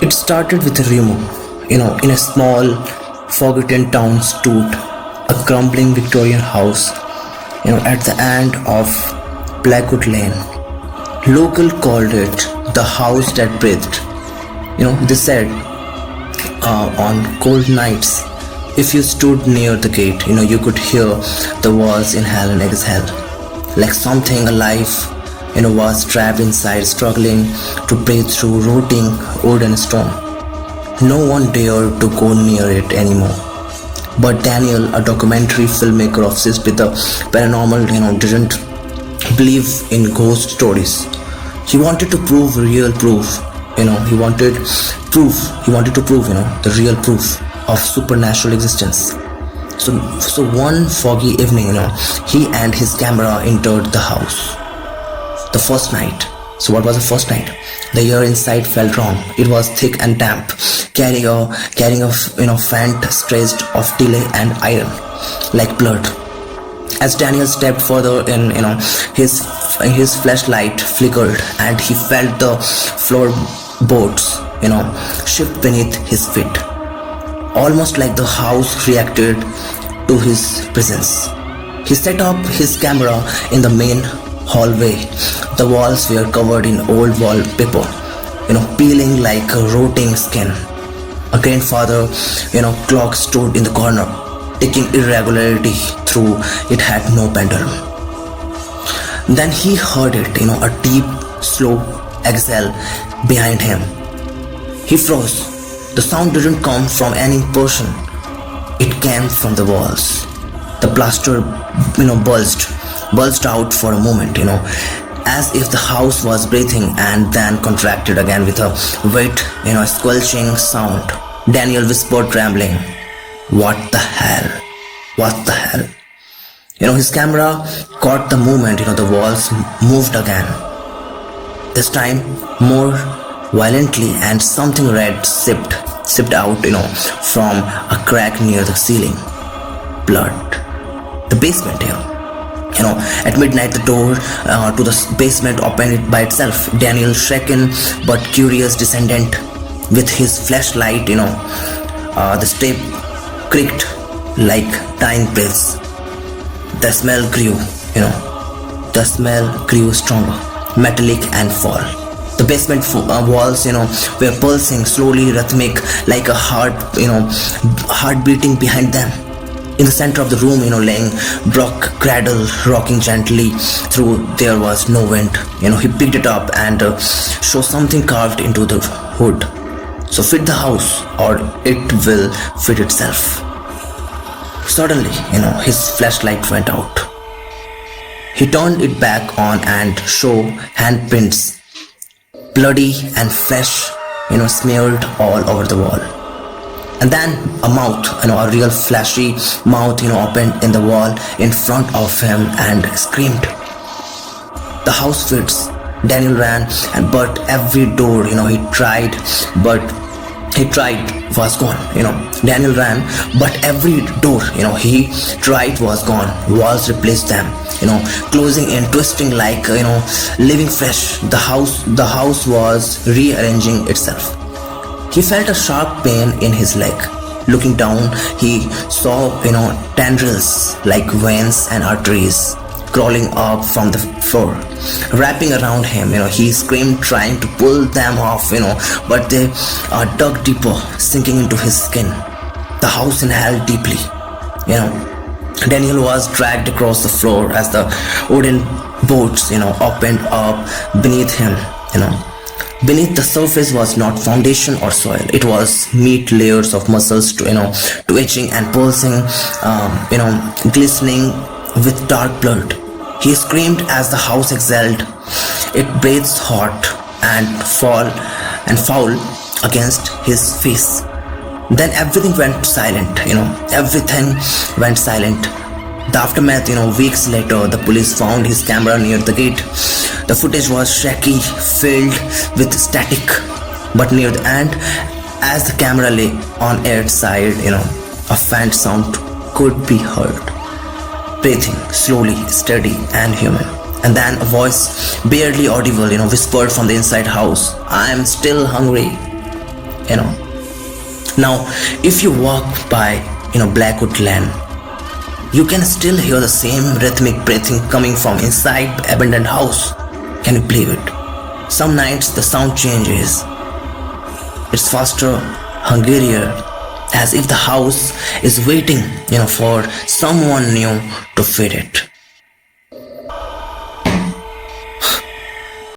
It started with a rumor. In a small, forgotten town stood a crumbling Victorian house, at the end of Blackwood Lane. Local called it the house that breathed. They said on cold nights, if you stood near the gate, you could hear the walls inhale and exhale, like something alive, was trapped inside, struggling to breathe through rotting wood and stone. No one dared to go near it anymore. But Daniel, a documentary filmmaker obsessed with the paranormal, didn't believe in ghost stories. He wanted to prove real proof. He wanted proof. He wanted to prove, the real proof of supernatural existence. So one foggy evening, he and his camera entered the house. The first night. So what was the first night? The air inside felt wrong. It was thick and damp, carrying a faint trace of delay and iron, like blood. As Daniel stepped further in, his flashlight flickered, and he felt the floorboards, shift beneath his feet, almost like the house reacted to his presence. He set up his camera in the main hallway. The walls were covered in old wallpaper, peeling like a rotting skin. A grandfather, clock stood in the corner, ticking irregularity through it had no pendulum. Then he heard it, a deep, slow exhale behind him. He froze. The sound didn't come from any person. It came from the walls. The plaster, bulged out for a moment, as if the house was breathing, and then contracted again with a wet, squelching sound. Daniel whispered, trembling, "What the hell? What the hell?" His camera caught the movement, the walls moved again. This time more violently, and something red sipped out, from a crack near the ceiling. Blood. The basement here. At midnight, the door to the basement opened by itself. Daniel, shaken but curious, descended with his flashlight. The step creaked like dying breaths. The smell grew. The smell grew stronger, metallic and foul. The basement walls, were pulsing slowly, rhythmic, like a heart beating behind them. In the center of the room, laying Brock cradle, rocking gently through, there was no wind. He picked it up and saw something carved into the wood. So fit the house, or it will fit itself. Suddenly, his flashlight went out. He turned it back on and saw handprints, bloody and fresh, smeared all over the wall. And then a mouth, a real flashy mouth, opened in the wall in front of him and screamed. The house fits. Daniel ran, but every door, he tried was gone. Daniel ran, but every door, he tried was gone. Walls replaced them, closing and twisting like, living fresh. The house was rearranging itself. He felt a sharp pain in his leg. Looking down, he saw, tendrils like veins and arteries crawling up from the floor, wrapping around him. He screamed, trying to pull them off, but they dug deeper, sinking into his skin. The house inhaled deeply. Daniel was dragged across the floor as the wooden boards, opened up beneath him. Beneath the surface was not foundation or soil. It was meat, layers of muscles to itching and pulsing, glistening with dark blood. He screamed as the house exhaled. It breathed hot and foul against his face. Then everything went silent. Everything went silent. The aftermath, weeks later, the police found his camera near the gate. The footage was shaky, filled with static. But near the end, as the camera lay on its side, a faint sound could be heard. Breathing, slowly, steady and human. And then a voice, barely audible, whispered from the inside house, "I am still hungry." you know. Now, if you walk by, Blackwood Lane, you can still hear the same rhythmic breathing coming from inside the abandoned house. Can you believe it? Some nights the sound changes. It's faster, hungrier, as if the house is waiting, for someone new to feed it.